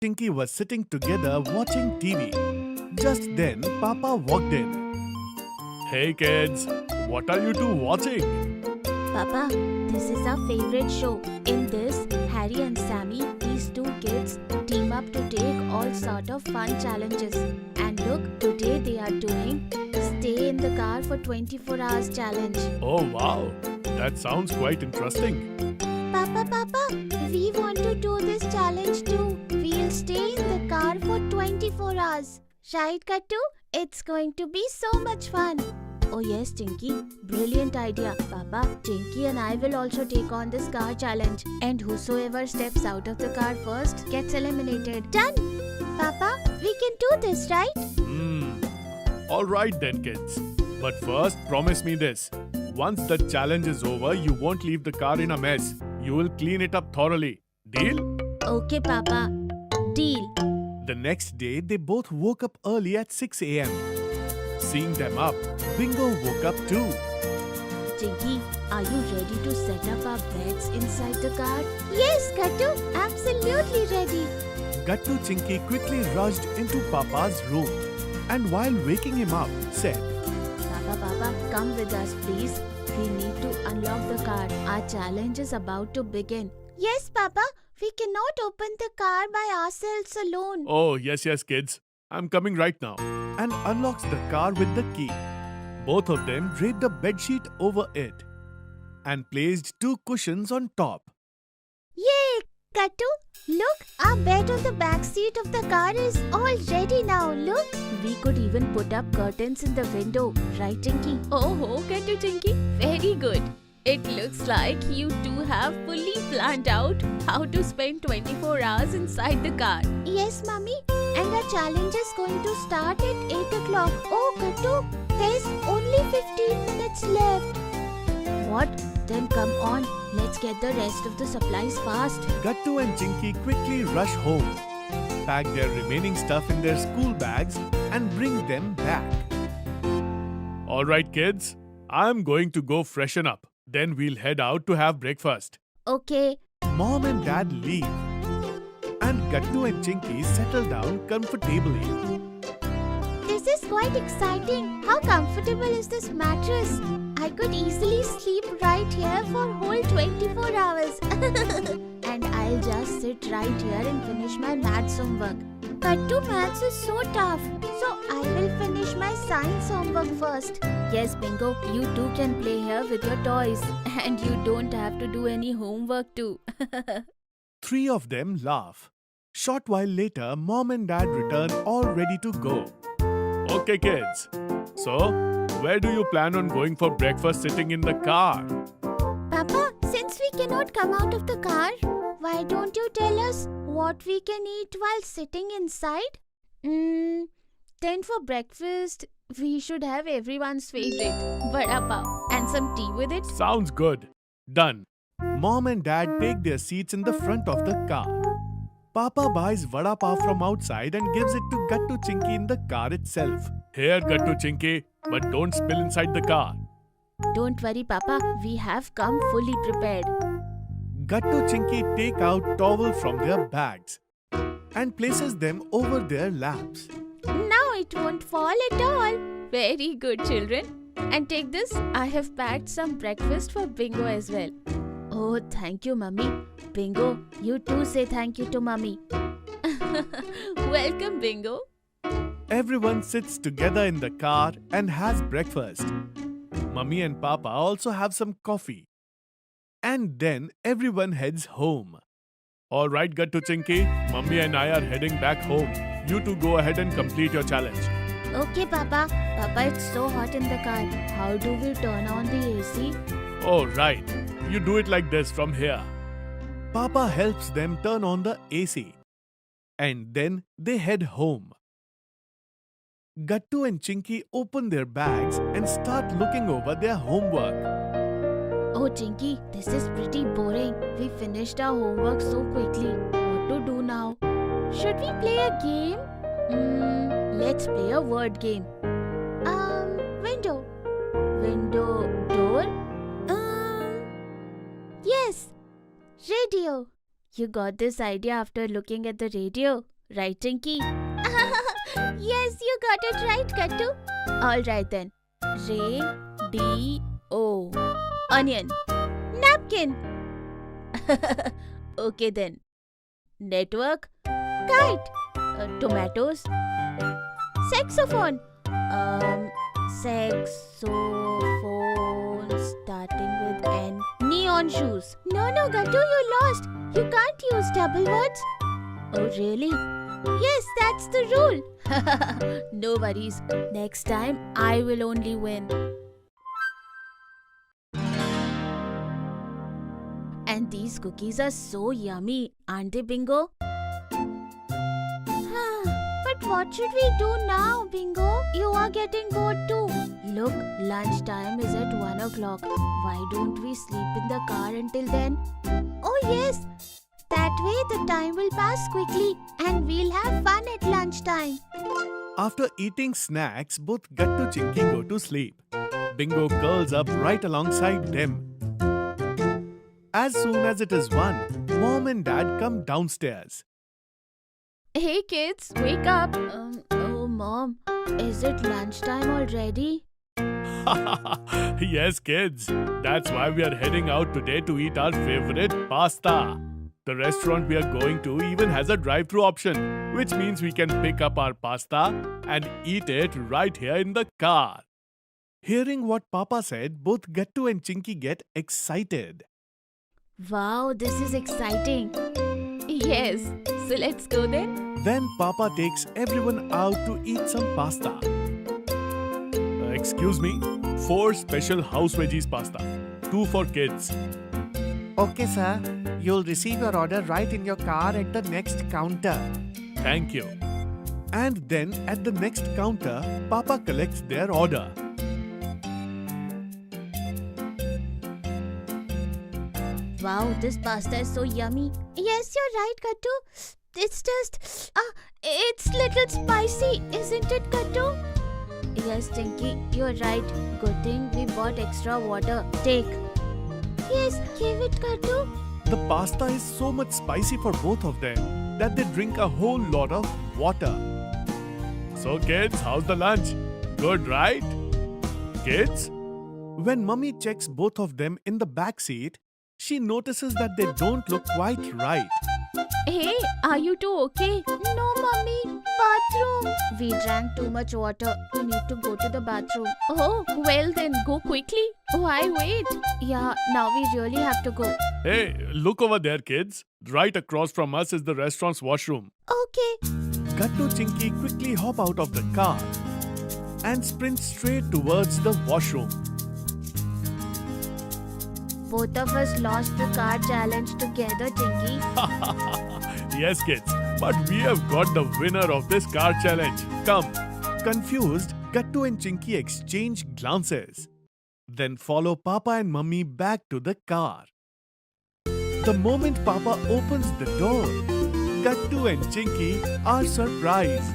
Tinky was sitting together watching TV. Just then, Papa walked in. Hey kids, what are you two watching? Papa, this is our favorite show. In this, Harry and Sammy, these two kids, team up to take all sort of fun challenges. And look, today they are doing Stay in the Car for 24 Hours challenge. Oh wow, that sounds quite interesting. Papa, we want to do this challenge too. We'll stay in the car for 24 hours. Right, Kattu? It's going to be so much fun. Oh yes, Tinky. Brilliant idea. Papa, Tinky and I will also take on this car challenge. And whosoever steps out of the car first gets eliminated. Done! Papa, we can do this, right? Alright then kids. But first, promise me this. Once the challenge is over, you won't leave the car in a mess. You will clean it up thoroughly. Deal? Okay, Papa. Deal. The next day, they both woke up early at 6 a.m. Seeing them up, Bingo woke up too. Tinky, are you ready to set up our beds inside the car? Yes, Kattu. Absolutely ready. Gattu Chinky quickly rushed into Papa's room and while waking him up, said, Papa, come with us, please. We need to unlock the car. Our challenge is about to begin. Yes, Papa. We cannot open the car by ourselves alone. Oh, yes, kids. I'm coming right now. And unlocks the car with the key. Both of them draped a bedsheet over it and placed two cushions on top. Yay! Kattu, look, our bed on the back seat of the car is all ready now. Look. We could even put up curtains in the window. Right, Tinky? Oh, Kattu Tinky. Very good. It looks like you two have fully planned out how to spend 24 hours inside the car. Yes, Mummy. And our challenge is going to start at 8 o'clock. Oh, Kattu, there's only 15 minutes left. What? Then come on. Let's get the rest of the supplies fast. Gattu and Chinky quickly rush home, pack their remaining stuff in their school bags and bring them back. Alright kids, I'm going to go freshen up. Then we'll head out to have breakfast. Okay. Mom and Dad leave. And Gattu and Chinky settle down comfortably. This is quite exciting. How comfortable is this mattress? I could easily sleep right here for whole 24 hours. And I'll just sit right here and finish my maths homework. Kattu, maths is so tough. So I will finish my science homework first. Yes, Bingo, you too can play here with your toys. And you don't have to do any homework too. Three of them laugh. Short while later, Mom and Dad return all ready to go. Okay kids, so where do you plan on going for breakfast sitting in the car? Papa, since we cannot come out of the car, why don't you tell us what we can eat while sitting inside? Then for breakfast, we should have everyone's favorite, vada pav, and some tea with it. Sounds good. Done. Mom and Dad take their seats in the front of the car. Papa buys vada pav from outside and gives it to Gattu Chinky in the car itself. Here, Gattu Chinky, but don't spill inside the car. Don't worry, Papa. We have come fully prepared. Gattu Chinky take out towel from their bags and places them over their laps. Now it won't fall at all. Very good, children. And take this. I have packed some breakfast for Bingo as well. Oh, thank you, Mummy. Bingo, you too say thank you to Mummy. Welcome, Bingo. Everyone sits together in the car and has breakfast. Mummy and Papa also have some coffee. And then everyone heads home. Alright, Gattu Chinky, Mummy and I are heading back home. You two go ahead and complete your challenge. Okay, Papa. Papa, it's so hot in the car. How do we turn on the AC? Oh, right. You do it like this from here. Papa helps them turn on the AC. And then they head home. Gattu and Chinky open their bags and start looking over their homework. Oh, Chinky, this is pretty boring. We finished our homework so quickly. What to do now? Should we play a game? Let's play a word game. Window. Window, door? Yes. Radio. You got this idea after looking at the radio? Right, Tinky? Yes, you got it right, Kattu. Alright then. Radio. Onion. Napkin. Okay then. Network. Kite. Tomatoes. Saxophone. Saxophone starting with N. Neon shoes. No, Gattu, you lost. You can't use double words. Oh, really? Yes, that's the rule. No worries. Next time, I will only win. And these cookies are so yummy, aren't they, Bingo? But what should we do now, Bingo? You are getting bored too. Look, lunchtime is at 1 o'clock. Why don't we sleep in the car until then? Oh yes! That way the time will pass quickly and we'll have fun at lunchtime. After eating snacks, both Gattu Chinky go to sleep. Bingo curls up right alongside them. As soon as it is 1, Mom and Dad come downstairs. Hey kids, wake up. Oh Mom, is it lunchtime already? Yes, kids. That's why we are heading out today to eat our favorite pasta. The restaurant we are going to even has a drive-thru option, which means we can pick up our pasta and eat it right here in the car. Hearing what Papa said, both Gattu and Chinky get excited. Wow, this is exciting. Yes, so let's go then. Then Papa takes everyone out to eat some pasta. Excuse me, 4 special house veggies pasta, 2 for kids. Okay, sir. You'll receive your order right in your car at the next counter. Thank you. And then at the next counter, Papa collects their order. Wow, this pasta is so yummy. Yes, you're right, Kattu. It's just... it's little spicy, isn't it, Kattu? Yes, Tinky, you're right. Good thing we bought extra water. Take. Yes, give it, Kattu. The pasta is so much spicy for both of them that they drink a whole lot of water. So kids, how's the lunch? Good, right? Kids? When Mummy checks both of them in the back seat, she notices that they don't look quite right. Hey, are you two okay? No, Mummy. Bathroom. We drank too much water. We need to go to the bathroom. Oh, well then, go quickly. Why wait? Yeah, now we really have to go. Hey, look over there, kids. Right across from us is the restaurant's washroom. Okay. Gattu Chinky quickly hop out of the car and sprint straight towards the washroom. Both of us lost the car challenge together, Tinky. Yes, kids, but we have got the winner of this car challenge. Come. Confused, Gattu and Chinky exchange glances. Then follow Papa and Mummy back to the car. The moment Papa opens the door, Gattu and Chinky are surprised.